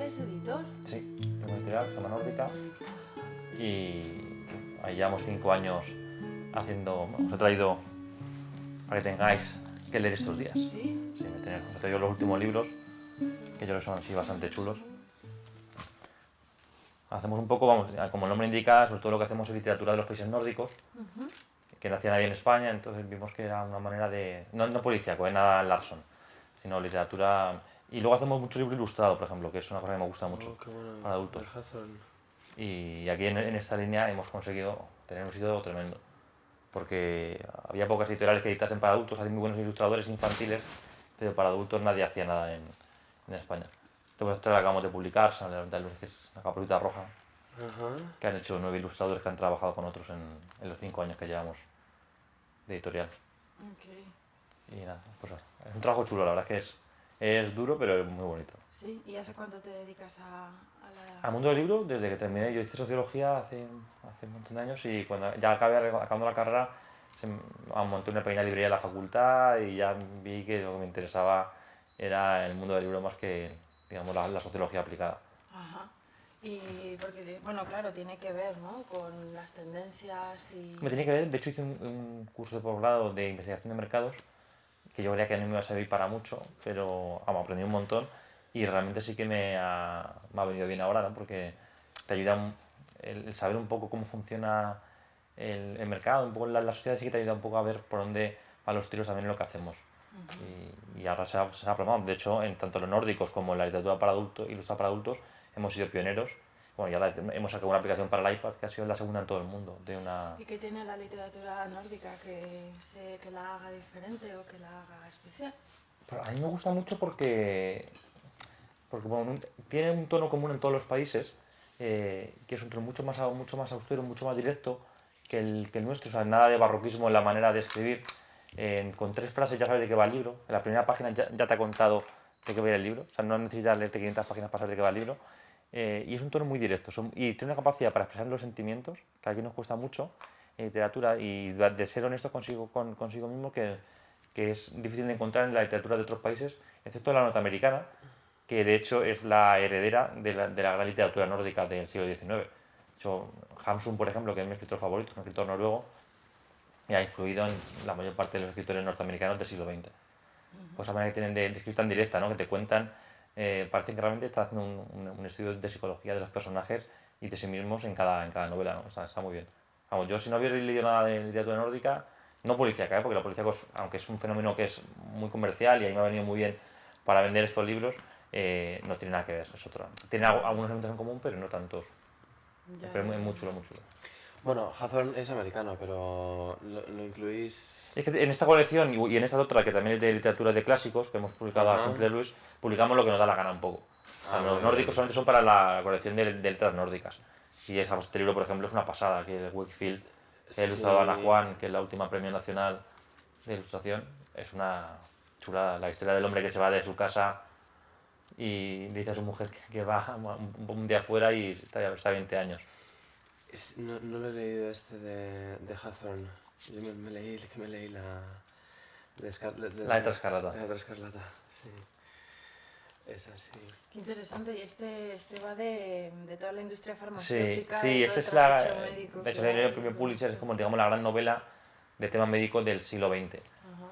eres editor. Sí, tengo una editorial, se llama Nórdica, y ahí llevamos 5 años haciendo... Os he traído para que tengáis que leer estos días. Sí. Sí, os he traído los últimos libros, que yo creo que son así bastante chulos. Hacemos un poco, vamos, como el nombre indica, sobre todo lo que hacemos es literatura de los países nórdicos, que no hacía nadie en España, entonces vimos que era una manera de... No policíaco, nada Larson, sino literatura... Y luego hacemos mucho libro ilustrado, por ejemplo, que es una cosa que me gusta mucho Qué bueno, para adultos. Hawthorne. Y aquí en esta línea hemos conseguido tener un sitio tremendo, porque había pocas editoriales que editasen para adultos, hay muy buenos ilustradores infantiles, pero para adultos nadie hacía nada en España. Entonces esta la acabamos de publicar, que es la Caperucita Roja, que han hecho 9 ilustradores que han trabajado con otros en los 5 años que llevamos de editorial. Okay. Y nada, pues es un trabajo chulo, la verdad es que es duro, pero es muy bonito. Sí, ¿y hace cuánto te dedicas a la...? Al mundo del libro, desde que terminé, yo hice sociología hace un montón de años, y cuando ya acabando la carrera monté una pequeña librería en la facultad y ya vi que lo que me interesaba era el mundo del libro más que, digamos, la sociología aplicada. Ajá. Y porque, bueno, claro, tiene que ver, ¿no?, con las tendencias y... Me tenía que ver, de hecho hice un curso de posgrado de investigación de mercados, que yo creía que no me iba a servir para mucho, pero aprendí un montón, y realmente sí que me ha venido bien ahora, ¿no? Porque te ayuda el saber un poco cómo funciona el mercado, un poco la sociedad, sí que te ayuda un poco a ver por dónde van los tiros también en lo que hacemos. Y ahora se ha aprobado. De hecho, en tanto los nórdicos como en la literatura para adultos, ilustrada para adultos, hemos sido pioneros. Bueno, ya hemos sacado una aplicación para el iPad que ha sido la segunda en todo el mundo. ¿Y qué tiene la literatura nórdica que la haga diferente o que la haga especial? Pero a mí me gusta mucho porque bueno, tiene un tono común en todos los países, que es un tono mucho más austero, mucho más directo que el nuestro. O sea, nada de barroquismo en la manera de escribir. Con 3 frases ya sabes de qué va el libro. En la primera página ya te ha contado de qué va el libro. O sea, no necesitas leerte 500 páginas para saber de qué va el libro. Y es un tono muy directo. Y tiene una capacidad para expresar los sentimientos, que aquí nos cuesta mucho en literatura, y de ser honesto consigo mismo, que es difícil de encontrar en la literatura de otros países, excepto la norteamericana, que de hecho es la heredera de la gran literatura nórdica del siglo XIX. De hecho, Hamsun, por ejemplo, que es mi escritor favorito, es un escritor noruego, y ha influido en la mayor parte de los escritores norteamericanos del siglo XX. Pues esa manera que tienen de escribir tan directa, ¿no? Que te cuentan, parece que realmente están haciendo un estudio de psicología de los personajes y de sí mismos en cada novela, ¿no? Está muy bien. Vamos, yo si no hubiera leído nada de literatura nórdica, no policíaca, porque la policíaca, aunque es un fenómeno que es muy comercial y a mí me ha venido muy bien para vender estos libros, no tiene nada que ver, es otro. Tiene algunos elementos en común, pero no tantos. Pero es muy chulo, muy chulo. Bueno, Hawthorne es americano, pero lo incluís... Es que en esta colección y en esta otra, que también es de literatura de clásicos, que hemos publicado a Simple Luis, publicamos lo que nos da la gana un poco. O sea, los nórdicos solamente son para la colección de letras nórdicas. Y este libro, por ejemplo, es una pasada, que es Wakefield, que ha ilustrado a Ana Juan, que es la última premio nacional de ilustración. Es una chulada, la historia del hombre que se va de su casa y dice a su mujer que va un día afuera y está 20 años. No lo he leído de Hawthorne. Yo me leí la... La letra escarlata. La letra escarlata, sí. Es así. Qué interesante, y este va de toda la industria farmacéutica. Sí, este es de hecho, el premio Pulitzer es como, digamos, la gran novela de tema médico del siglo XX.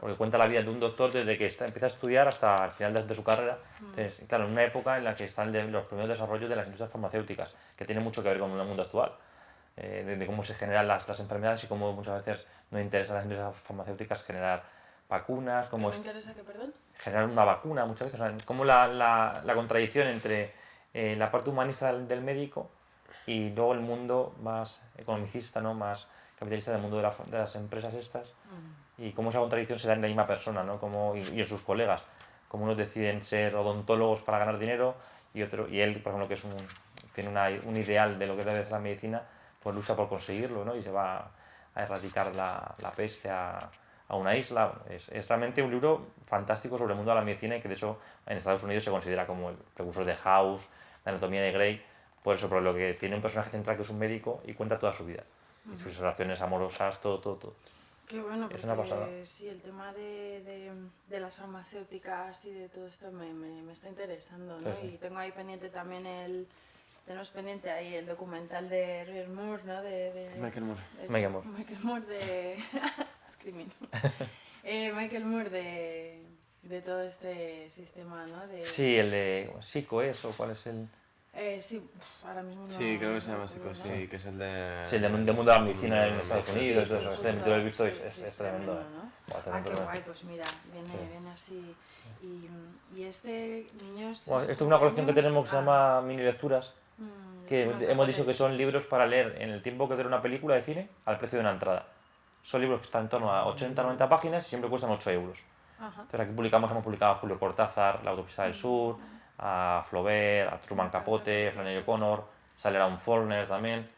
Porque cuenta la vida de un doctor desde que empieza a estudiar hasta el final de su carrera. Entonces, claro, en una época en la que están los primeros desarrollos de las industrias farmacéuticas, que tiene mucho que ver con el mundo actual. De cómo se generan las enfermedades y cómo muchas veces nos interesa a las industrias farmacéuticas generar vacunas. ¿Cómo interesa qué, perdón? Generar una vacuna muchas veces. O sea, como la contradicción entre la parte humanista del médico y luego el mundo más economicista, ¿no? Más capitalista del mundo de las empresas estas. Y cómo esa contradicción se da en la misma persona, ¿no? Y en sus colegas. Como unos deciden ser odontólogos para ganar dinero y él, por ejemplo, que tiene un ideal de lo que debe ser la medicina, pues lucha por conseguirlo, ¿no? Y se va a erradicar la peste a una isla. Es realmente un libro fantástico sobre el mundo de la medicina, y que de hecho en Estados Unidos se considera como el precursor de House, de Anatomía de Grey, por eso, por lo que tiene un personaje central que es un médico y cuenta toda su vida. Y sus relaciones amorosas, todo. Qué bueno, Es una pasada. porque sí, el tema de las farmacéuticas y de todo esto me está interesando, Sí, ¿no? sí. Y tengo ahí pendiente también tenemos pendiente ahí el documental de Roger Moore, ¿no? Michael Moore. Eso, Michael Moore. Michael Moore de... Screaming. Michael Moore de todo este sistema, ¿no? Sí, el de Psico es, o cuál es el... Sí, ahora mismo no... Sí, creo que se no llama recuerdo, Psico, ¿no? sí, que es el de... Sí, el del mundo de la medicina en de Estados medicina. Unidos, Sí, todo eso. justo, Este, yo lo he visto, sí, es tremendo. ¿no? Buah, Ah, tremendo, qué tremendo. guay, pues mira, viene así. Y este niños... Bueno, ¿es esto es una colección que años? tenemos que se llama Mini Lecturas, que esto me hemos encanta dicho que leer. son libros para leer en el tiempo que dura una película de cine al precio de una entrada. Son libros que están en torno a 80-90 páginas y siempre cuestan 8 euros. Ajá. Entonces aquí hemos publicado a Julio Cortázar, La Autopista del Sur, a Flaubert, a Truman Capote, Flannery O'Connor, sale Aaron Faulkner también.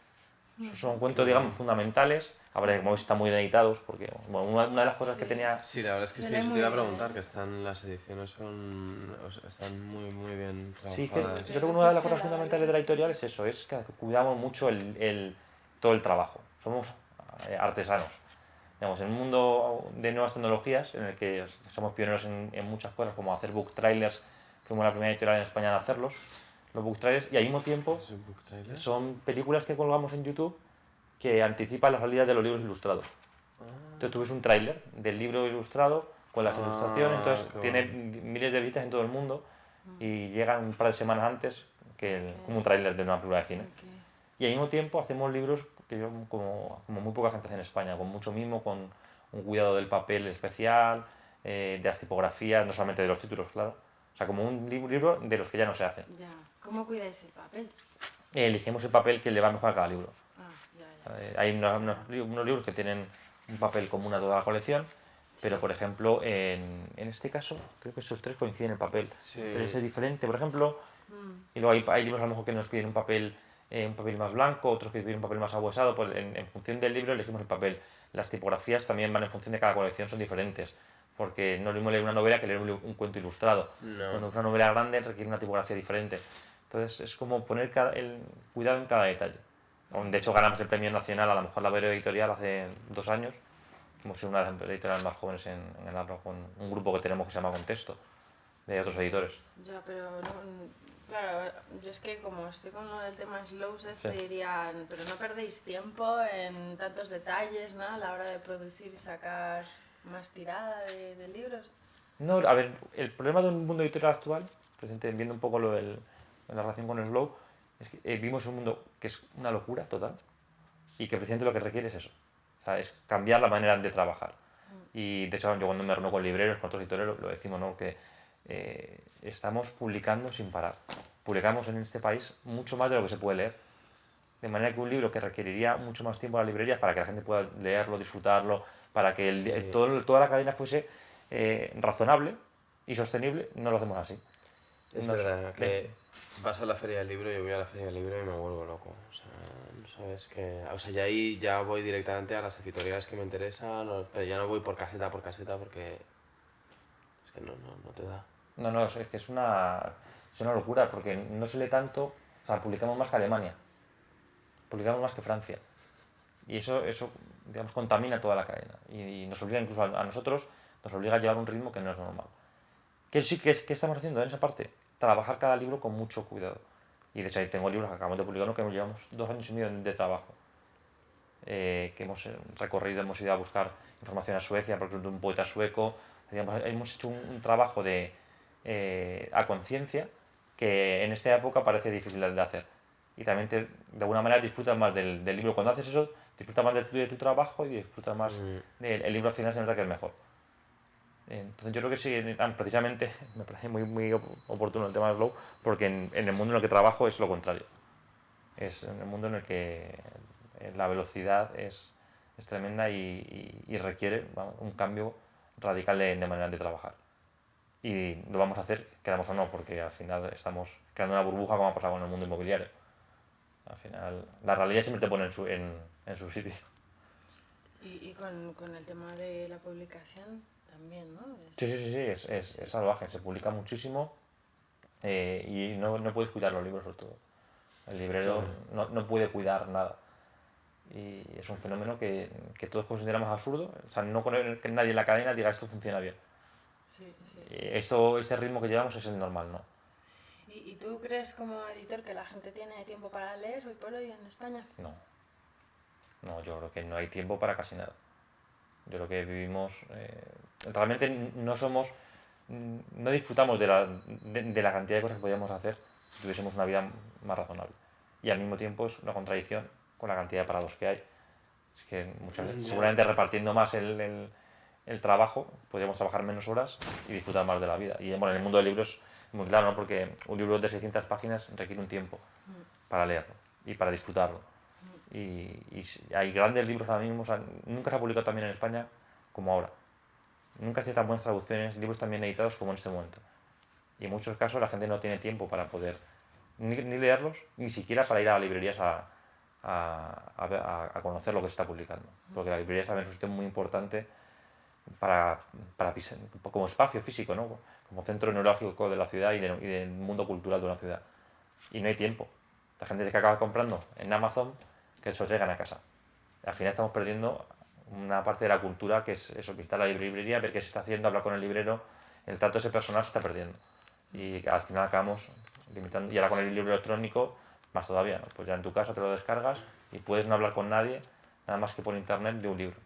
Esos son cuentos, digamos, fundamentales. Ahora, como veis, están muy bien editados, porque bueno, una de las cosas que Sí. tenía... Sí, la verdad es que Se sí, lee eso te muy iba a bien. preguntar, que están las ediciones están muy bien Sí, trabajadas. yo creo que una de las cosas fundamentales de la editorial es eso, es que cuidamos mucho todo el trabajo. Somos artesanos. Digamos, en un mundo de nuevas tecnologías, en el que somos pioneros en muchas cosas, como hacer book trailers, fuimos la primera editorial en España en hacerlos, los book trailers, y al mismo tiempo ¿Es un book trailer? son películas que colgamos en YouTube que anticipan la salida de los libros ilustrados. Ah, Entonces tú ves un tráiler del libro ilustrado con las Ah, ilustraciones, entonces qué tiene bueno. miles de vistas en todo el mundo y llega un par de semanas antes como un tráiler de una película de cine. Ok. Y al mismo tiempo hacemos libros que yo, como muy poca gente hace en España, con mucho mimo, con un cuidado del papel especial, de las tipografías, no solamente de los títulos, claro. O sea, como un libro de los que ya no se hacen. Ya. ¿Cómo cuidáis el papel? Elegimos el papel que le va mejor a cada libro. Ah, ya, ya. Hay unos libros que tienen un papel común a toda la colección, pero por ejemplo, en este caso, creo que esos tres coinciden en el papel. Sí. Pero ese es diferente, por ejemplo, y luego hay libros a lo mejor que nos piden un papel más blanco, otros que piden un papel más ahuesado, pues en función del libro elegimos el papel. Las tipografías también van en función de cada colección, son diferentes, porque no es lo mismo leer una novela que leer un cuento ilustrado. No. Cuando es una novela grande requiere una tipografía diferente. Entonces es como poner el cuidado en cada detalle. De hecho ganamos el premio nacional a la mejor labor editorial hace 2 años. Hemos sido una de las editoriales más jóvenes en ganarlo con un grupo que tenemos que se llama Contexto, de otros editores. Ya, pero claro, yo es que como estoy con lo del tema slows, Sí. dirían, pero no perdéis tiempo en tantos detalles, ¿no? A la hora de producir y sacar más tirada de libros. No, a ver, el problema de un mundo editorial actual, presente, viendo un poco la relación con el slow, es que vivimos un mundo que es una locura total y que precisamente lo que requiere es eso. O sea, es cambiar la manera de trabajar. Y de hecho, yo cuando me reúno con libreros, con otros editores, lo decimos, ¿no? Que estamos publicando sin parar. Publicamos en este país mucho más de lo que se puede leer. De manera que un libro que requeriría mucho más tiempo en las librerías para que la gente pueda leerlo, disfrutarlo, para que Sí. toda la cadena fuese razonable y sostenible, no lo hacemos así. Es Nos- verdad que vas a la feria del libro, yo voy a la feria del libro y me vuelvo loco. O sea, no sabes que... O sea, ya ahí ya voy directamente a las editoriales que me interesan, pero ya no voy por caseta porque es que no te da. No, es que es una locura, porque no se lee tanto, o sea, publicamos más que Alemania, publicamos más que Francia. Y eso digamos, contamina toda la cadena. Y nos obliga incluso a nosotros, nos obliga a llevar un ritmo que no es normal. ¿Qué sí que estamos haciendo en esa parte? Trabajar cada libro con mucho cuidado. Y de hecho ahí tengo libros que acabamos de publicar, que llevamos 2 años y medio de trabajo. Que hemos recorrido, hemos ido a buscar información a Suecia, porque es de un poeta sueco. Hemos hecho un trabajo a conciencia que en esta época parece difícil de hacer. Y también de alguna manera disfrutas más del libro. Cuando haces eso, disfrutas más de tu trabajo y disfrutas más del libro al final, se nota que es mejor. Entonces yo creo que sí, precisamente me parece muy oportuno el tema del slow, porque en el mundo en el que trabajo es lo contrario. Es en el mundo en el que la velocidad es tremenda y requiere un cambio radical de manera de trabajar. Y lo vamos a hacer, queramos o no, porque al final estamos creando una burbuja como ha pasado con el mundo inmobiliario. Al final, la realidad siempre te pone en su sitio. Y con el tema de la publicación también, ¿no? Sí, es salvaje, se publica muchísimo y no puedes cuidar los libros sobre todo. El librero no puede cuidar nada. Y es un fenómeno que todos consideramos absurdo. O sea, no con que nadie en la cadena diga esto funciona bien. Sí, sí. Ese ritmo que llevamos es el normal, ¿no? ¿Y tú crees como editor que la gente tiene tiempo para leer hoy por hoy en España? No. No, yo creo que no hay tiempo para casi nada. Yo creo que vivimos... realmente no somos... No disfrutamos de la cantidad de cosas que podríamos hacer si tuviésemos una vida más razonable. Y al mismo tiempo es una contradicción con la cantidad de parados que hay. Es que muchas veces, seguramente repartiendo más el trabajo, podríamos trabajar menos horas y disfrutar más de la vida. Y bueno, en el mundo del libro es muy claro, ¿no? Porque un libro de 600 páginas requiere un tiempo para leerlo y para disfrutarlo. Y hay grandes libros ahora mismo, o sea, nunca se ha publicado también en España como ahora. Nunca se tan buenas traducciones, libros también editados como en este momento. Y en muchos casos la gente no tiene tiempo para poder ni leerlos, ni siquiera para ir a las librerías a conocer lo que se está publicando. Porque la librería también es un sitio muy importante como espacio físico, ¿no? Como centro neurálgico de la ciudad y del mundo cultural de una ciudad. Y no hay tiempo. La gente que acaba comprando en Amazon, que se lo traigan a casa. Al final estamos perdiendo una parte de la cultura que es eso, visitar la librería, ver qué se está haciendo, hablar con el librero. El trato de ese personal se está perdiendo. Y al final acabamos limitando. Y ahora con el libro electrónico, más todavía, ¿no? Pues ya en tu casa te lo descargas y puedes no hablar con nadie, nada más que por internet, de un libro.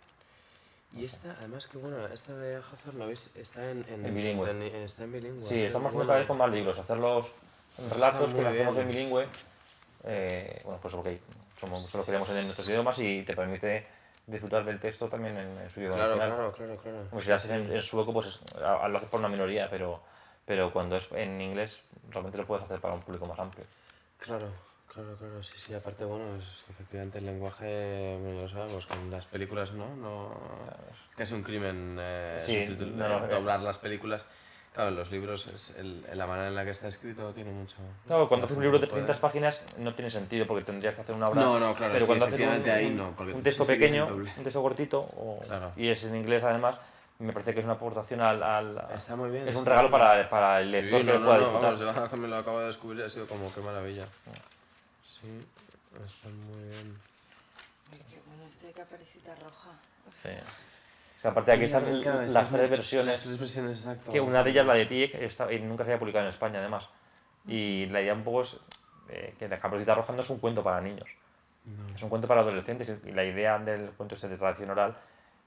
Y esta, además que bueno, esta de Hawthorne, ¿lo veis? Está en bilingüe. está en bilingüe. Sí, estamos bueno, cada vez con más libros. Hacer los relatos está que muy los hacemos bien. en bilingüe, bueno, pues ok, solo queremos en nuestros idiomas y te permite disfrutar del texto también en su idioma Claro, original. claro. Pues si lo haces en sueco, pues lo haces por una minoría, pero cuando es en inglés, realmente lo puedes hacer para un público más amplio. Claro, sí, aparte, bueno, es que efectivamente el lenguaje, bueno, ya lo sabemos, que en las películas no que es un crimen Sí, doblar las películas. Claro, en los libros, la manera en la que está escrito tiene mucho... No, cuando la haces un gente libro que de 300 puede- páginas no tiene sentido porque tendrías que hacer una obra. No, claro, Pero sí, cuando haces efectivamente ahí no, porque un texto sí sería pequeño, doble. un texto cortito, Claro. y es en inglés además, me parece que es una aportación Está muy bien. es un sí. regalo para el lector Sí, que lo pueda disfrutar. vamos, yo que me lo acabo de descubrir, ha sido como qué maravilla. Sí, está muy bien. Ay, qué bueno este de Caperucita Roja. Sí. O sea, aparte de aquí Y están claro, las tres versiones, Las tres versiones, exacto. que una de ellas, la de Tiek, y nunca se había publicado en España además. Y la idea un poco es que la Caperucita Roja no es un cuento para niños. Es un cuento para adolescentes y la idea del cuento este de tradición oral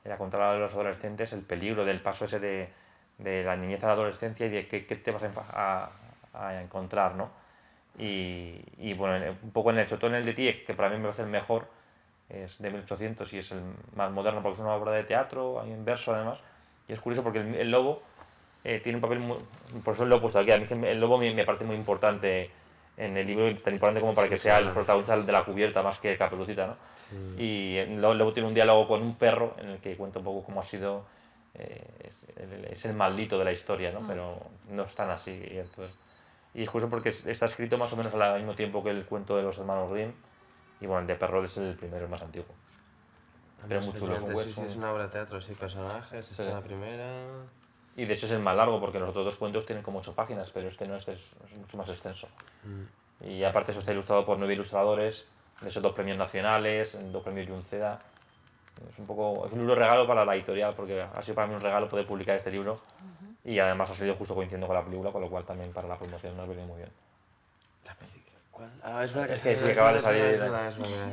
era contar a los adolescentes el peligro del paso ese de la niñez a la adolescencia y de qué te vas a encontrar, ¿no? Y bueno, un poco en el Chotón, el de Tieck, que para mí me parece el mejor, es de 1800 y es el más moderno porque es una obra de teatro, hay en verso además, y es curioso porque el lobo tiene un papel muy... Por eso lo he puesto aquí, a mí el lobo me parece muy importante en el libro, tan importante como para que sea el protagonista de la cubierta más que Caperucita, ¿no? Sí. Y luego tiene un diálogo con un perro en el que cuenta un poco cómo ha sido, es el maldito de la historia, ¿no? Pero no es tan así. Y es curioso porque está escrito más o menos al mismo tiempo que el cuento de los hermanos Grimm, y bueno, el de Perrault es el primero, el más antiguo. Pero es muy chulo, Sí, es una obra de teatro, sí, personajes, está en la primera... Y de hecho es el más largo porque los otros dos cuentos tienen como 8 páginas, pero este no, este es mucho más extenso. Y aparte eso está ilustrado por 9 ilustradores, de esos 2 premios nacionales, 2 premios Junceda. Es un libro regalo para la editorial, porque ha sido para mí un regalo poder publicar este libro. Y además ha salido justo coincidiendo con la película, con lo cual también para la promoción nos viene muy bien. ¿La película? ¿Cuál? Ah, es verdad Es que sí, acaba de salir.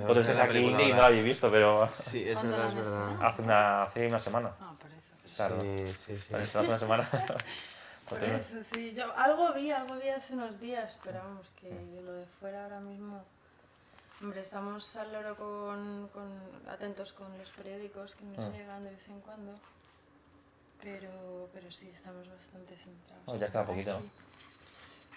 Vosotros estáis aquí y no la habéis visto, pero Sí, es ¿Cuándo verdad, la es han verdad. estrenado? hace una semana. Ah, por eso. Claro. Sí. Hace una semana. Por eso, sí. Yo algo vi hace unos días, pero vamos, que lo de fuera ahora mismo... Hombre, estamos al loro atentos con los periódicos que nos llegan de vez en cuando, pero sí, estamos bastante centrados. Oh, ya queda poquito, ¿no? aquí.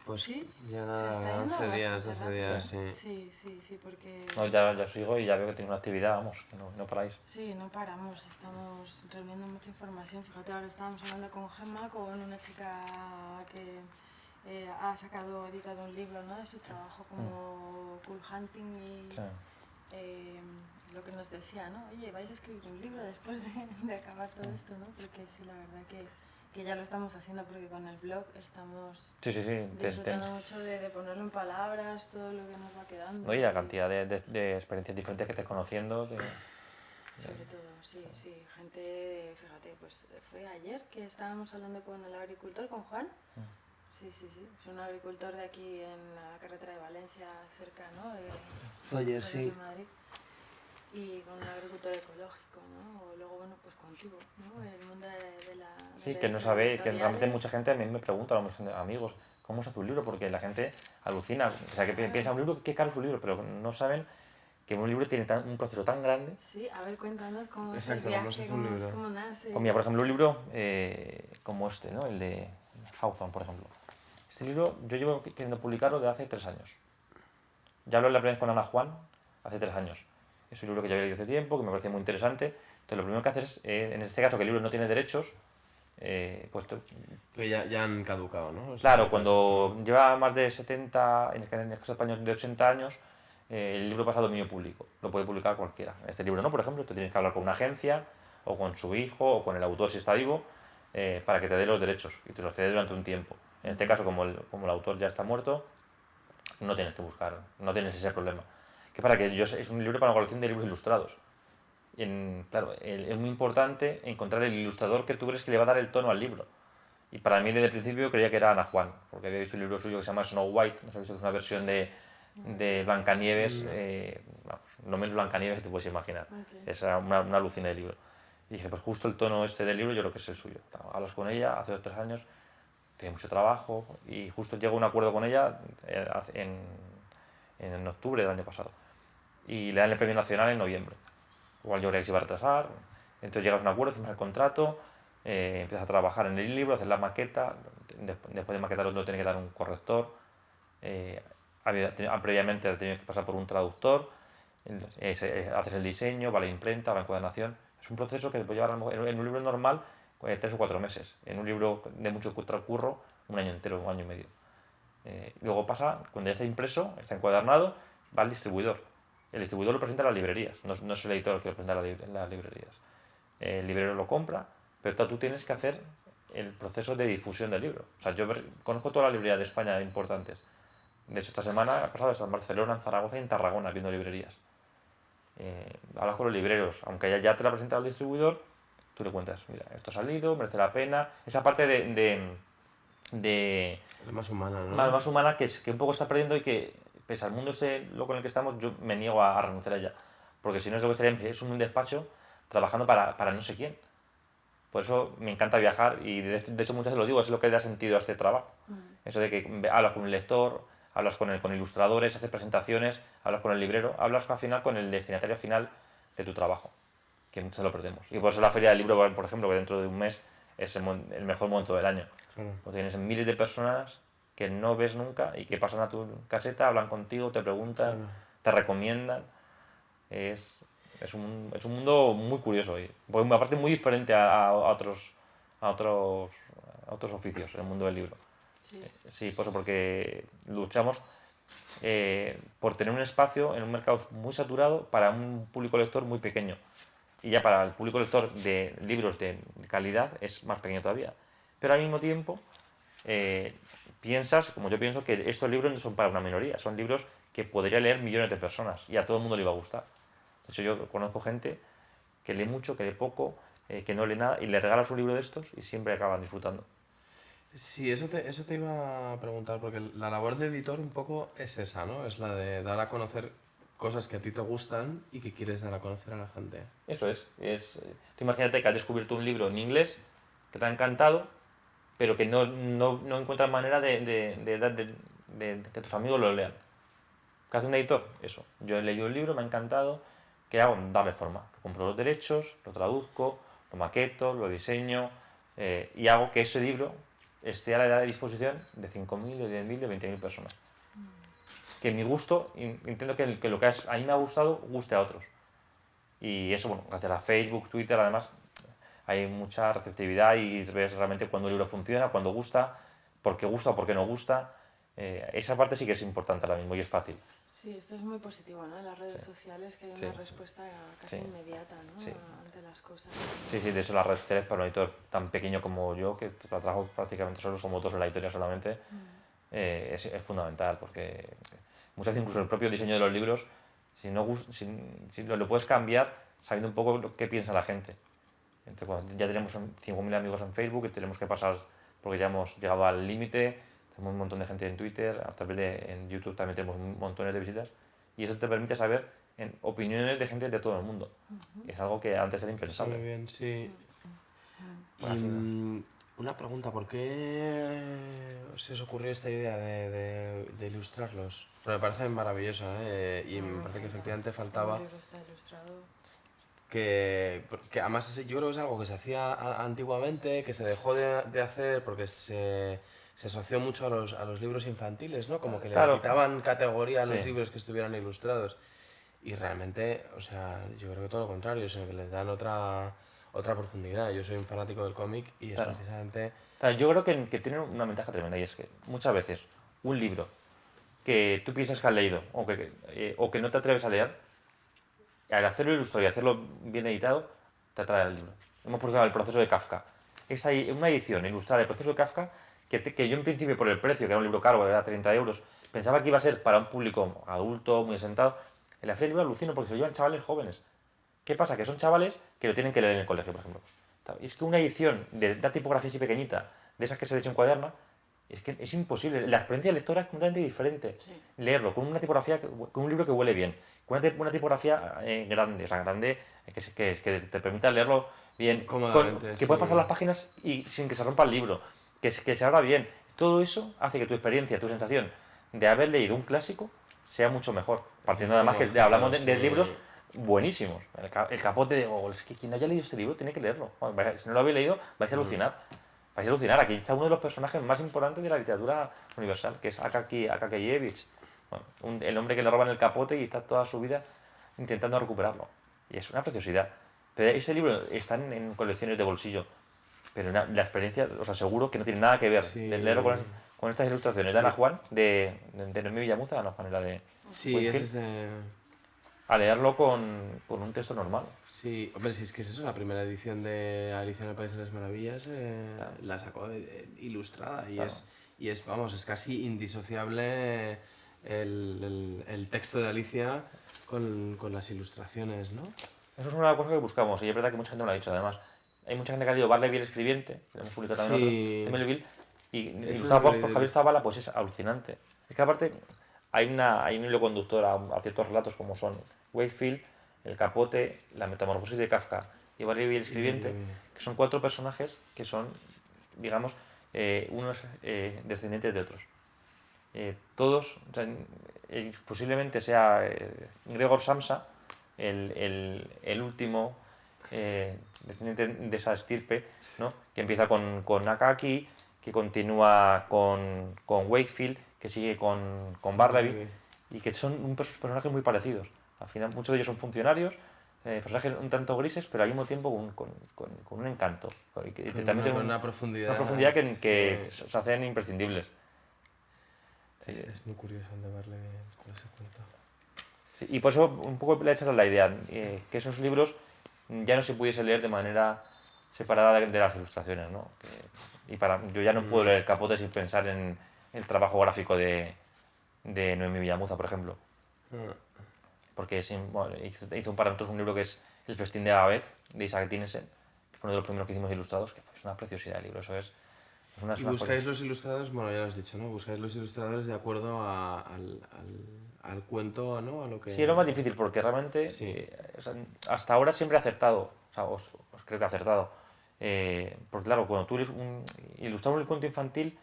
Pues Sí, ya se está yendo 11 días, bastante 12 días, rápido. sí. Sí, porque... No, ya sigo y ya veo que tiene una actividad, vamos, que no paráis. Sí, no paramos, estamos reuniendo mucha información. Fíjate, ahora estábamos hablando con Gemma, con una chica que ha editado un libro, ¿no?, de su trabajo como cool hunting y lo que nos decía, ¿no? Oye, vais a escribir un libro después de acabar todo esto, ¿no? Porque sí, la verdad que que ya lo estamos haciendo porque con el blog estamos Sí, disfrutando mucho de ponerlo en palabras, todo lo que nos va quedando. ¿no? Y la cantidad de experiencias diferentes que estés conociendo. Sobre todo, sí, gente, fíjate, pues fue ayer que estábamos hablando con el agricultor, con Juan. Sí, es un agricultor de aquí en la carretera de Valencia, cerca, ¿no? Fue ayer, de sí. Madrid. Y con un agricultor ecológico, ¿no? O luego, bueno, pues contigo, ¿no? El mundo de la... Sí, de que no las sabéis, que editoriales. realmente mucha gente a mí me pregunta, amigos, ¿cómo se hace un libro? Porque la gente alucina, o sea, que piensa un libro, qué caro es un libro, pero no saben que un libro tiene un proceso tan grande. Sí, a ver, cuéntanos cómo Exacto, es el cómo se viaje, hace un libro. cómo nace. Pues mira, por ejemplo, un libro como este, ¿no? El de Hawthorne, por ejemplo. Este libro yo llevo queriendo publicarlo desde hace 3 años. Ya hablé la primera vez con Ana Juan, hace 3 años. Es un libro que ya había leído hace tiempo, que me parecía muy interesante. Entonces lo primero que haces es, en este caso, que el libro no tiene derechos, pues Que ya han caducado, ¿no? O sea, claro, cuando lleva más de 70, en el caso español de 80 años, el libro pasa a dominio público. Lo puede publicar cualquiera. Este libro no, por ejemplo, tú tienes que hablar con una agencia, o con su hijo, o con el autor si está vivo, para que te dé los derechos y te los cede durante un tiempo. En este caso, como el autor ya está muerto, no tienes que buscar, no tienes ese problema. Que para que es un libro para la colección de libros ilustrados. Claro, es muy importante encontrar el ilustrador que tú crees que le va a dar el tono al libro. Y para mí desde el principio creía que era Ana Juan, porque había visto un libro suyo que se llama Snow White, no sé si es una versión de Blancanieves, no menos Blancanieves que te puedes imaginar. Okay. Es una alucina de libro. Y dije, pues justo el tono este del libro yo creo que es el suyo. Hablas con ella hace 3 años, tiene mucho trabajo y justo llego a un acuerdo con ella en octubre del año pasado. Y le dan el premio nacional en noviembre. Igual yo creía que se iba a retrasar. Entonces llegas a un acuerdo, firmas el contrato, empiezas a trabajar en el libro, haces la maqueta, después de maquetarlo no tienes que dar un corrector. Previamente tienes que pasar por un traductor, haces el diseño, va a la imprenta, va a la encuadernación. Es un proceso que te puede llevar en un libro normal 3 o 4 meses. En un libro de mucho curro, un año entero, un año y medio. Luego pasa, cuando ya está impreso, está encuadernado, va al distribuidor. El distribuidor lo presenta a las librerías, no es el editor el que lo presenta a las librerías. El librero lo compra, pero tú tienes que hacer el proceso de difusión del libro. O sea, yo conozco todas las librerías de España importantes. De hecho, esta semana he pasado en Barcelona, en Zaragoza y en Tarragona viendo librerías. Hablas con los libreros, aunque ya te la presenta el distribuidor, tú le cuentas, mira, esto ha salido, merece la pena. Esa parte la más humana, ¿no? más humana que un poco está perdiendo y que, pese al mundo loco en el que estamos, yo me niego a renunciar a ella. Porque si no es lo que estaría es un despacho trabajando para no sé quién. Por eso me encanta viajar y de hecho muchas veces lo digo, es lo que da sentido a este trabajo. Eso de que hablas con un lector, hablas con ilustradores, haces presentaciones, hablas con el librero, hablas al final con el destinatario final de tu trabajo, que muchas veces lo perdemos. Y por eso la Feria del Libro, por ejemplo, que dentro de un mes es el mejor momento del año. Claro. Porque tienes miles de personas que no ves nunca y que pasan a tu caseta, hablan contigo, te preguntan, Claro. te recomiendan. Es un mundo muy curioso, porque aparte muy diferente a otros oficios en el mundo del libro. Sí, por eso, porque luchamos por tener un espacio en un mercado muy saturado para un público lector muy pequeño. Y ya para el público lector de libros de calidad es más pequeño todavía. Pero al mismo tiempo piensas, como yo pienso, que estos libros no son para una minoría, son libros que podría leer millones de personas y a todo el mundo le iba a gustar. De hecho, yo conozco gente que lee mucho, que lee poco, que no lee nada y le regalas un libro de estos y siempre acaban disfrutando. Sí, eso te iba a preguntar, porque la labor de editor un poco es esa, ¿no? Es la de dar a conocer cosas que a ti te gustan y que quieres dar a conocer a la gente. Eso es. Tú imagínate que has descubierto un libro en inglés que te ha encantado, pero que no encuentras manera de que tus amigos lo lean. ¿Qué hace un editor? Eso. Yo he leído el libro, me ha encantado. ¿Qué hago? Darle forma. Compro los derechos, lo traduzco, lo maqueto, lo diseño y hago que ese libro esté a la disposición de 5.000, de 10.000, de 20.000 personas. Que mi gusto, intento que lo que a mí me ha gustado, guste a otros. Y eso, bueno, gracias a Facebook, Twitter, además, hay mucha receptividad y ves realmente cuando un libro funciona, cuando gusta, por qué no gusta. Esa parte sí que es importante ahora mismo y es fácil. Sí, esto es muy positivo, ¿no? En las redes sociales, que hay una respuesta casi inmediata, ¿no? Ante las cosas. Sí, de eso las redes sociales para un editor tan pequeño como yo, que lo trabajo prácticamente solo, somos dos en la editorial solamente, es fundamental, porque muchas veces incluso el propio diseño de los libros, si lo puedes cambiar sabiendo un poco qué piensa la gente. Entonces, cuando ya tenemos 5.000 amigos en Facebook y tenemos que pasar, porque ya hemos llegado al límite, tenemos un montón de gente en Twitter, a través en YouTube también tenemos montones de visitas, y eso te permite saber opiniones de gente de todo el mundo. Es algo que antes era impensable. Muy bien, sí. Una pregunta, ¿por qué se os ocurrió esta idea de ilustrarlos? Pero me parece maravillosa, y me parece que efectivamente faltaba... El libro está ilustrado. Que además yo creo que es algo que se hacía antiguamente, que se dejó de hacer porque se asoció mucho a los libros infantiles, ¿no? Como que le quitaban categoría a los libros que estuvieran ilustrados. Y realmente, o sea, yo creo que todo lo contrario, sino que le dan otra profundidad. Yo soy un fanático del cómic y es precisamente... Yo creo que tiene una ventaja tremenda, y es que muchas veces un libro que tú piensas que has leído o que no te atreves a leer, al hacerlo ilustrado y hacerlo bien editado, te atrae al libro. Hemos por ejemplo el proceso de Kafka. Es una edición ilustrada del proceso de Kafka que yo en principio por el precio, que era un libro caro, era 30 euros, pensaba que iba a ser para un público adulto, muy asentado. En la feria del libro alucino porque se lo llevan chavales jóvenes. ¿Qué pasa? Que son chavales que lo tienen que leer en el colegio, por ejemplo. Es que una edición de una tipografía así pequeñita, de esas que se desencuaderna, es que es imposible. La experiencia lectora es completamente diferente. Sí. Leerlo con una tipografía, con un libro que huele bien, con una tipografía grande, o sea, grande, que te permita leerlo bien, Cómodamente, que puedas pasar las páginas y sin que se rompa el libro, que se abra bien. Todo eso hace que tu experiencia, tu sensación de haber leído un clásico sea mucho mejor. Partiendo además que hablamos de libros buenísimos. El Capote de Gogol. Es que quien no haya leído este libro tiene que leerlo. Si no lo habéis leído, vais a alucinar. Vais a alucinar. Aquí está uno de los personajes más importantes de la literatura universal, que es Akakiyevich. Bueno, el hombre que le roban el capote y está toda su vida intentando recuperarlo. Y es una preciosidad. Pero ese libro está en colecciones de bolsillo. Pero la experiencia, os aseguro que no tiene nada que ver de leerlo con estas ilustraciones de Ana Juan, de Noemí Villamuza, Ana Juan, la de... Sí, ese es de... A leerlo con un texto normal. Sí, hombre, si es que es eso, la primera edición de Alicia en el País de las Maravillas la sacó ilustrada y es, vamos, es casi indisociable el texto de Alicia con las ilustraciones, ¿no? Eso es una cosa que buscamos y es verdad que mucha gente no lo ha dicho, además. Hay mucha gente que ha leído Barley el escribiente, que lo hemos publicado también nosotros, de Melville, y ilustrado por Javier Zavala, pues es alucinante. Es que aparte hay un hilo conductor a ciertos relatos como son Wakefield, El Capote, La Metamorfosis de Kafka y Barley el escribiente, que son 4 personajes que son, digamos, unos descendientes de otros. Todos, o sea, posiblemente sea Gregor Samsa, el último descendiente de esa estirpe, ¿no? Que empieza con Akaki, que continúa con Wakefield, que sigue con Barley, y que son personajes muy parecidos. Al final muchos de ellos son funcionarios, personajes un tanto grises, pero al mismo tiempo con un encanto. También una profundidad. Una profundidad que se hacen imprescindibles. Es muy curioso el de Barley con ese cuento. Sí, y por eso un poco esa era la idea, que esos libros ya no se pudiese leer de manera separada de las ilustraciones, ¿no? Yo ya no puedo leer El Capote sin pensar en el trabajo gráfico de Noemí Villamuza, por ejemplo. Porque hizo para nosotros un libro que es El Festín de Babette, de Isaac Dinesen, que fue uno de los primeros que hicimos ilustrados, que es una preciosidad de libro. Eso es una y buscáis los ilustradores, bueno, ya lo has dicho, ¿no? Buscáis los ilustradores de acuerdo al cuento, ¿no? A lo que... Sí, es lo más difícil porque realmente hasta ahora siempre he acertado, o sea, os creo que he acertado. Porque claro, cuando tú ilustrar un cuento infantil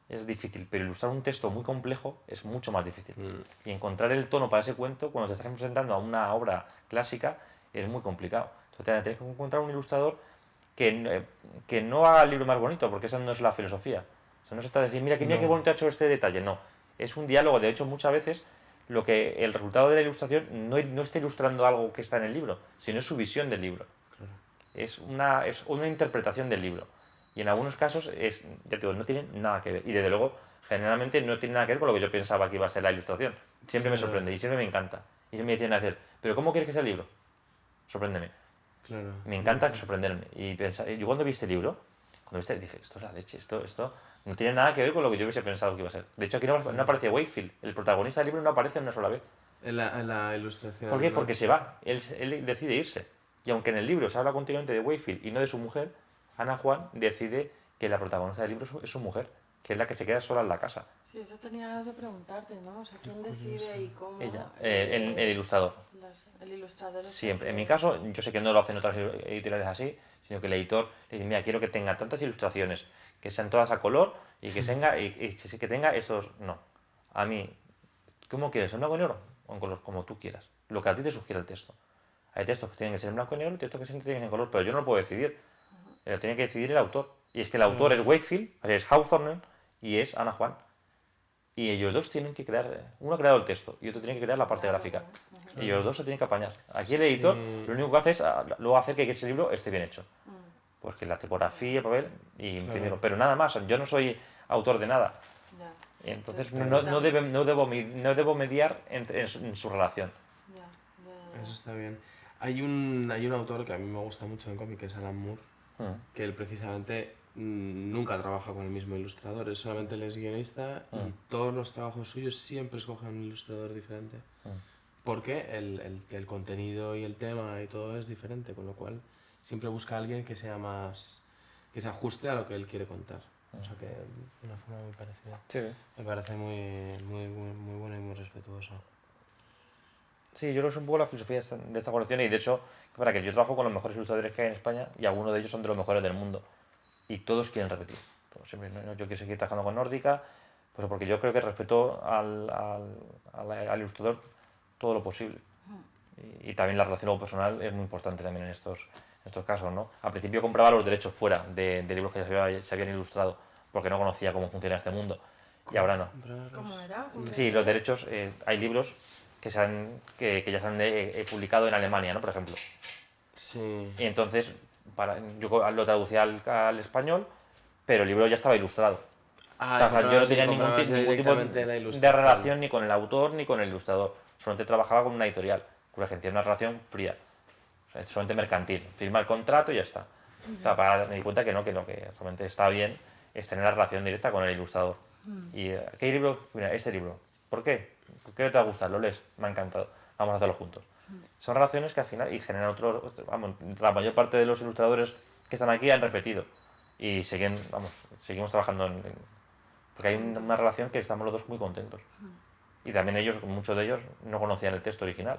es difícil, pero ilustrar un texto muy complejo es mucho más difícil. Y encontrar el tono para ese cuento, cuando te estás presentando a una obra clásica, es muy complicado. Entonces tienes que encontrar un ilustrador que no haga el libro más bonito, porque esa no es la filosofía. O sea, no se está diciendo, mira qué bonito ha hecho este detalle. No, es un diálogo. De hecho, muchas veces el resultado de la ilustración no está ilustrando algo que está en el libro, sino es su visión del libro. Claro. Es una interpretación del libro. Y en algunos casos, ya te digo, no tiene nada que ver. Y desde luego, generalmente no tiene nada que ver con lo que yo pensaba que iba a ser la ilustración. Siempre me Claro. sorprende y siempre me encanta. Y siempre me decían a hacer, ¿pero cómo quieres que sea el libro? Sorpréndeme. Claro. Me encanta sorprenderme. Y yo cuando vi este libro, dije, esto es la leche, esto no tiene nada que ver con lo que yo hubiese pensado que iba a ser. De hecho, aquí no aparece Wakefield. El protagonista del libro no aparece una sola vez. En la ilustración. ¿Por qué? ¿no? Porque se va. Él decide irse. Y aunque en el libro se habla continuamente de Wakefield y no de su mujer, Ana Juan decide que la protagonista del libro es su mujer, que es la que se queda sola en la casa. Sí, eso tenía ganas de preguntarte, ¿no? O sea, ¿quién decide y cómo? Ella, el ilustrador. El ilustrador. es Siempre. el En que- mi caso, yo sé que no lo hacen otras editoriales así, sino que el editor le dice, mira, quiero que tenga tantas ilustraciones, que sean todas a color y que que tenga estos... No. A mí, ¿cómo quieres? ¿En blanco y negro? O en color, como tú quieras. Lo que a ti te sugiere el texto. Hay textos que tienen que ser en blanco y negro y textos que tienen que ser en color, pero yo no lo puedo decidir. Lo tiene que decidir el autor. Y es que el autor es Wakefield, es Hawthorne y es Ana Juan. Y ellos dos tienen que crear, uno ha creado el texto y otro tiene que crear la parte gráfica. Y ellos dos se tienen que apañar. Aquí el editor lo único que hace es luego hacer que ese libro esté bien hecho. Pues que la tipografía, el papel y imprimirlo. Pero nada más, yo no soy autor de nada. Ya, Y entonces Claro. no debo mediar en su relación. ya. Eso está bien. Hay un autor que a mí me gusta mucho en cómic, que es Alan Moore, que él precisamente nunca trabaja con el mismo ilustrador, es solamente él es guionista y todos los trabajos suyos siempre escogen un ilustrador diferente. Porque el contenido y el tema y todo es diferente, con lo cual siempre busca a alguien que sea más... que se ajuste a lo que él quiere contar. O sea que de una forma muy parecida. Sí. Me parece muy bueno y muy respetuoso. Sí, yo creo que es un poco la filosofía de esta colección y de hecho, para que yo trabajo con los mejores ilustradores que hay en España y algunos de ellos son de los mejores del mundo y todos quieren repetir. Siempre, ¿no? Yo quiero seguir trabajando con Nórdica, pues porque yo creo que respeto al ilustrador todo lo posible. Y también la relación luego personal es muy importante también en estos casos, ¿no? Al principio compraba los derechos fuera de libros que se habían ilustrado porque no conocía cómo funciona este mundo y ahora no. ¿Cómo era? Sí, los derechos, hay libros que ya se han publicado en Alemania, ¿no? Por ejemplo. Sí. Y entonces yo lo traducía al español, pero el libro ya estaba ilustrado. Ah, O sea, yo no tenía ningún tipo directamente la de ilustración. relación ni con el autor ni con el ilustrador. Solamente trabajaba con una editorial, con la agencia, una relación fría. O sea, solamente mercantil. Firma el contrato y ya está. O sea, me di cuenta que realmente está bien es tener la relación directa con el ilustrador. ¿Y qué libro? Mira, este libro. ¿Por qué? ¿Por qué te va a gustar? ¿Lo lees? Me ha encantado. Vamos a hacerlo juntos. Son relaciones que al final y generan vamos, la mayor parte de los ilustradores que están aquí han repetido. Y seguimos trabajando porque hay una relación que estamos los dos muy contentos. Y también muchos de ellos, no conocían el texto original.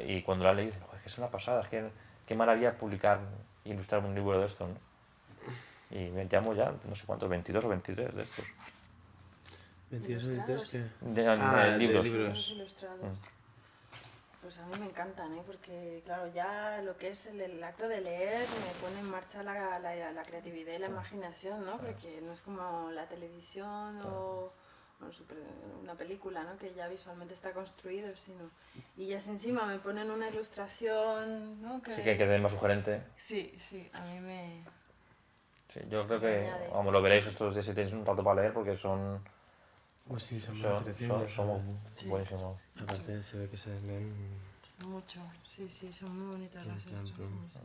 Y cuando lo han leído, dicen, joder, es que es una pasada, es que qué maravilla publicar e ilustrar un libro de esto, ¿no? Y me llamo ya, no sé cuántos, 22 o 23 de estos. 22 editores que... De libros. Los ilustrados. Pues a mí me encantan, ¿eh? Porque claro, ya lo que es el acto de leer me pone en marcha la creatividad y la imaginación, ¿no? Porque no es como la televisión o una película, ¿no? Que ya visualmente está construido, sino... Y ya si encima me ponen una ilustración, ¿no? Sí, que quede más sugerente. Sí, a mí me... Sí, yo creo que, añade. vamos, lo veréis estos días si tenéis un rato para leer porque Pues sí, son muy son apetecibles. buenísimos. Aparte se ve que se leen... Mucho, sí, son muy bonitas las plan, ilustraciones.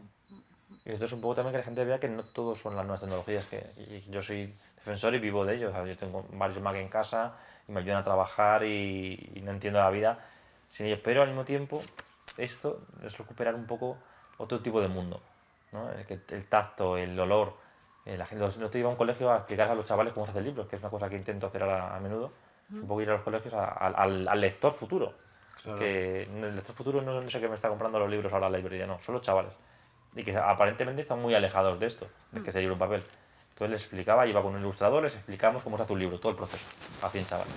Y esto es un poco también que la gente vea que no todos son las nuevas tecnologías, y yo soy defensor y vivo de ellos. O sea, yo tengo varios Mac en casa y me ayudan a trabajar y no entiendo la vida sin ellos, pero al mismo tiempo esto es recuperar un poco otro tipo de mundo, ¿no? El tacto, el olor. La gente, no te iba a un colegio a explicar a los chavales cómo se hace el libro, que es una cosa que intento hacer ahora a menudo, un poco ir a los colegios al lector futuro. Claro. Que el lector futuro no sé qué me está comprando los libros ahora en la librería, no, son los chavales. Y que aparentemente están muy alejados de esto, de que se libro en papel. Entonces les explicaba, iba con un ilustrador, les explicamos cómo se hace un libro, todo el proceso, a 100 chavales.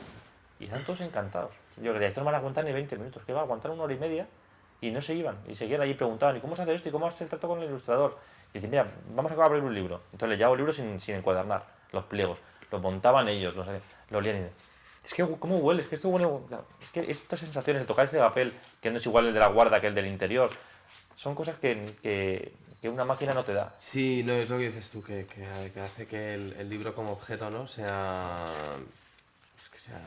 Y están todos encantados. Yo le decía, esto no van a aguantar ni 20 minutos, que va a aguantar 1 hora y media, y no se iban. Y seguían allí, preguntaban, ¿y cómo se hace esto? ¿Y cómo hace el trato con el ilustrador? Y decían, mira, vamos a abrir un libro. Entonces les llevaba el libro sin encuadernar, los pliegos, los montaban ellos, no sé, los lían y decían, es que cómo huele, es que esto huele... Es que estas sensaciones, el tocar ese papel, que no es igual el de la guarda que el del interior, son cosas que que una máquina no te da. Sí, no, es lo que dices tú, que hace que el libro como objeto, ¿no? Sea... Pues que sea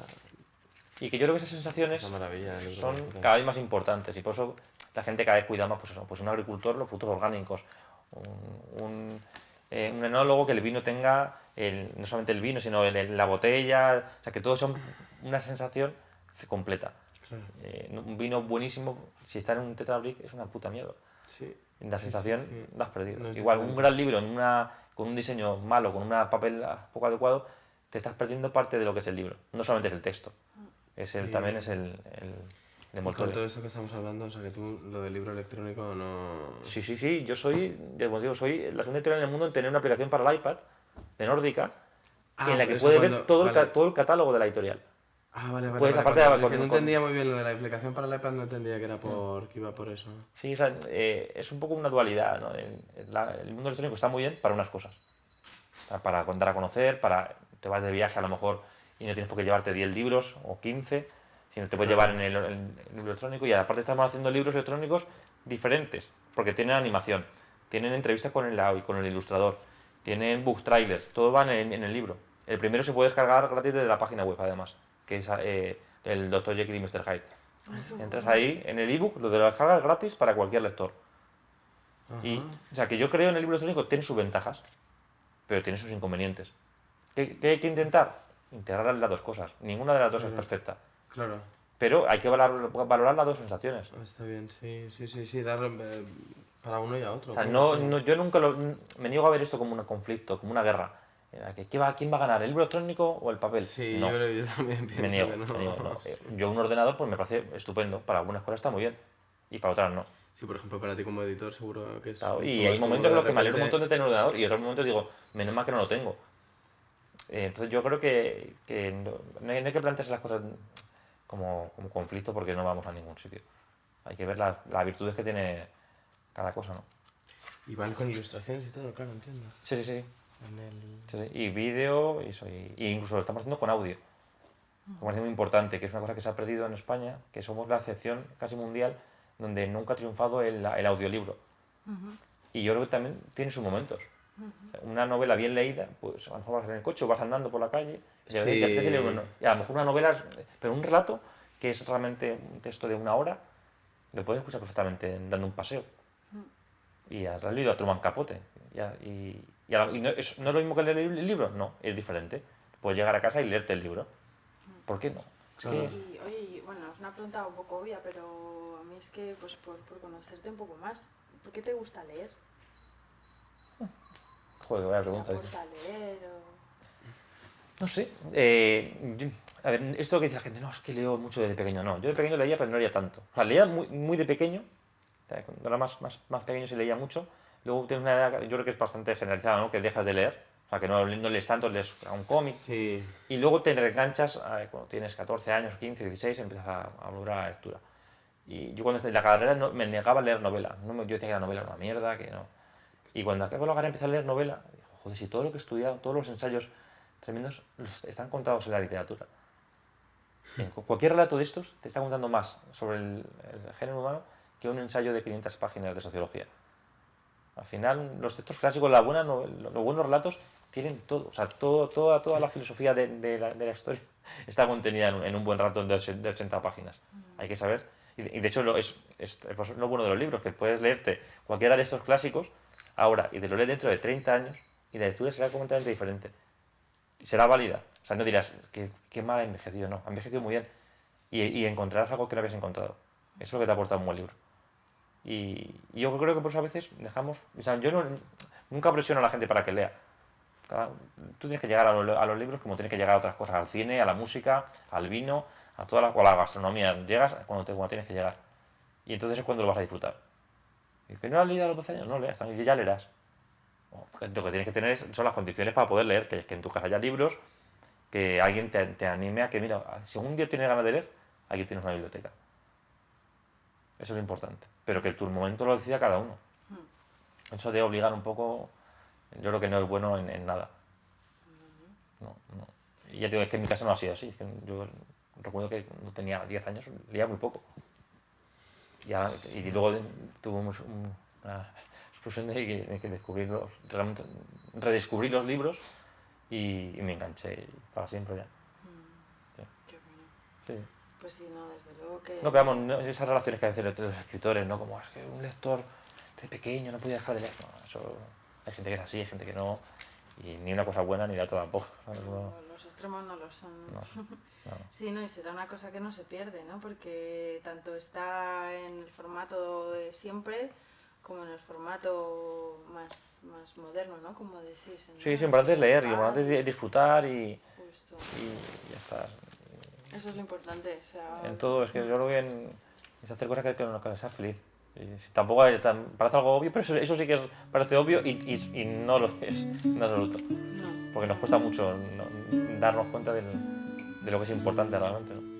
Y que yo creo que esas sensaciones una maravilla. El libro son como objeto. cada vez más importantes y por eso la gente cada vez cuida más pues eso, pues un agricultor, los productos orgánicos, un enólogo, que el vino tenga no solamente el vino, sino la botella, o sea, que todo son una sensación completa. Claro. Un vino buenísimo, si está en un Tetra Brick, es una puta mierda. Sí. La Sí, sensación sí. la has perdido. No es Igual, un diferente. gran libro con un diseño malo, con un papel poco adecuado, te estás perdiendo parte de lo que es el libro. No solamente es el texto, también es el Y con envoltorio. todo esto que estamos hablando, o sea, que tú lo del libro electrónico no... Sí, sí, sí. Yo soy, como digo, soy la segunda editorial en el mundo en tener una aplicación para el iPad de Nórdica en la que pero eso puede ver cuando... todo, vale. todo el catálogo de la editorial. Vale, vale, Puedes, vale. aparte de Porque con- que no con- entendía muy bien lo de la aplicación para el iPad, no entendía que era que iba por eso. Sí, o sea, es un poco una dualidad, ¿no? El mundo electrónico está muy bien para unas cosas. O sea, para dar a conocer, te vas de viaje a lo mejor y no tienes por qué llevarte 10 libros o 15, sino te puedes llevar en el libro electrónico. Y aparte estamos haciendo libros electrónicos diferentes, porque tienen animación, tienen entrevistas con el ilustrador, tienen book trailers, todo va en el libro. El primero se puede descargar gratis desde la página web, además, que es el Dr. Jekyll y Mr. Hyde. Entras ahí en el ebook, lo de la descarga es gratis para cualquier lector. Y, o sea, que yo creo en el libro electrónico tiene sus ventajas, pero tiene sus inconvenientes. ¿Qué hay que intentar? Integrar las dos cosas. Ninguna de las dos es perfecta. Claro. Pero hay que valorar las dos sensaciones. Está bien, sí, darlo para uno y a otro. O sea, Claro. yo nunca me niego a ver esto como un conflicto, como una guerra. ¿Quién va a ganar, el libro electrónico o el papel? Sí, No, yo también pienso me niego, que no. me niego, no. Yo un ordenador pues me parece estupendo, para algunas cosas está muy bien y para otras no. Sí, por ejemplo, para ti como editor seguro que es Claro, mucho y más hay cómodo momentos en de los que me alegro un repente- montón de tener un ordenador y otros momentos digo, menos mal que no lo tengo. Entonces yo creo que no hay que plantearse las cosas como conflicto porque no vamos a ningún sitio. Hay que ver las virtudes que tiene cada cosa, ¿no? Y van con ilustraciones y todo, claro, entiendo. Sí, sí, sí. En el... Sí, sí. Y vídeo, y incluso lo estamos haciendo con audio. Me parece muy importante, que es una cosa que se ha perdido en España, que somos la excepción casi mundial donde nunca ha triunfado el audiolibro. Y yo creo que también tiene sus momentos. O sea, una novela bien leída, pues a lo mejor vas en el coche o vas andando por la calle y Sí. te apetece leer y a lo mejor una novela, pero un relato que es realmente un texto de una hora, lo puedes escuchar perfectamente dando un paseo. Y has leído a Truman Capote. Y no es lo mismo que leer el libro, no, es diferente. Puedes llegar a casa y leerte el libro. ¿Por qué no? Es Claro. que, Y, oye, bueno, es una pregunta un poco obvia, pero a mí es que, pues por conocerte un poco más, ¿por qué te gusta leer? joder, vaya ¿Te pregunta. dices. aporta leer o...? No sé. A ver, esto que dice la gente, no, es que leo mucho desde pequeño. No, yo de pequeño leía, pero no leía tanto. O sea, leía muy, muy de pequeño. O sea, cuando era más pequeño sí leía mucho. Luego tienes una edad, yo creo que es bastante generalizada, ¿no? Que dejas de leer. O sea, que no lees tanto, lees a un cómic. Sí. Y luego te reenganchas cuando tienes 14 años, 15, 16, empiezas a volver a la lectura. Y yo cuando estaba en la carrera me negaba a leer novela. Yo decía que la novela era una mierda, que no. Y cuando acabo la carrera empecé a leer novela, digo, joder, si todo lo que he estudiado, todos los ensayos tremendos están contados en la literatura. Cualquier relato de estos te está contando más sobre el género humano que un ensayo de 500 páginas de sociología. Al final, los textos clásicos, los buenos relatos, tienen todo. O sea, toda la filosofía de la historia está contenida en un buen relato de 80 páginas. Hay que saber. Y de hecho, pues, lo bueno de los libros, que puedes leerte cualquiera de estos clásicos ahora y te lo lees dentro de 30 años y la lectura será completamente diferente. Y será válida. O sea, no dirás, qué mal ha envejecido. No, ha envejecido muy bien. Y encontrarás algo que no habías encontrado. Eso es lo que te aporta un buen libro. Y yo creo que por eso a veces dejamos... O sea, yo nunca presiono a la gente para que lea. Tú tienes que llegar a los libros como tienes que llegar a otras cosas, al cine, a la música, al vino, a la gastronomía. Llegas cuando tienes que llegar. Y entonces es cuando lo vas a disfrutar. ¿Y que no has leído a los 12 años? No leas, ya leerás. Lo que tienes que tener son las condiciones para poder leer, que en tu casa haya libros, que alguien te anime a que, mira, si un día tienes ganas de leer, aquí tienes una biblioteca. Eso es importante. Pero que tu momento lo decida cada uno. Eso de obligar un poco, yo creo que no es bueno en nada. No. Y ya digo, es que en mi casa no ha sido así. Es que yo recuerdo que cuando tenía 10 años leía muy poco. Y luego tuvimos explosión de que descubrirlos, realmente redescubrir los libros y me enganché para siempre ya. Qué bueno. Sí. Pues sí, no, desde luego que... No, pero vamos, esas relaciones que hay entre los escritores, ¿no? Como es que un lector de pequeño no podía dejar de leer. No, eso, hay gente que es así, hay gente que no, y ni una cosa buena ni la otra tampoco. ¿Sabes? No, Los extremos no lo son. no. Sí, no, y será una cosa que no se pierde, ¿no? Porque tanto está en el formato de siempre como en el formato más moderno, ¿no? Como decís. Sí, sí, importante es leer, y importante es disfrutar Justo. y ya está. Eso es lo importante. O sea, En todo, es que yo creo que es hacer cosas que seas feliz. Y tampoco parece algo obvio, pero eso sí que parece obvio y no lo es en absoluto. no. Porque nos cuesta mucho darnos cuenta de lo que es importante realmente, ¿no?